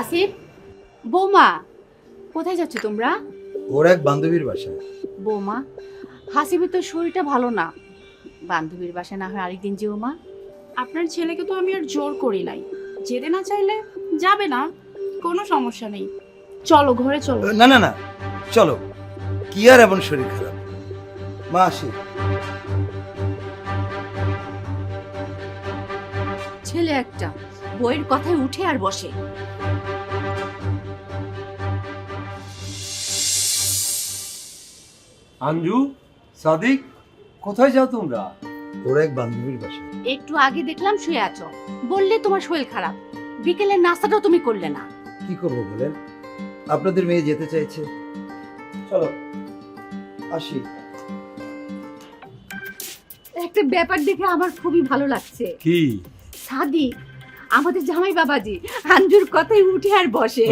আসিফ, বৌমা, কোথায় যাচ্ছ তোমরা? ওর এক বান্ধবীর বাসায়। বৌমা, হাসিবের তো শরীরটা ভালো না, বান্ধবীর বাসায় না হয় আরেকদিন যেও মা। আপনার ছেলেকে তো আমি আর জোর করি নাই, যেতে না চাইলে যাবে না, কোনো সমস্যা নেই। চলো ঘরে চলো। না না না, চলো। কি আর এমন শরীর খারাপ? মা আসি। ছেলে একটা বইয়ের কথায় উঠে আর বসে। আঞ্জু, সাদিক, কোথায় যাও তোমরা? ওর এক বান্ধবীর বাসায়। একটু আগে দেখলাম শুয়ে আছো, বললে তোমার শরীর খারাপ, বিকেলের নাস্তাটাও তুমি করলে না। কি করবো বলেন, আপনাদের মেয়ে যেতে চাইছে। চলো আসি। একটা ব্যাপার দেখে আমার খুবই ভালো লাগছে। কি? সাদিক, আমাদের জামাই বাবাজি আঞ্জুর কথায় উঠে আর বসে।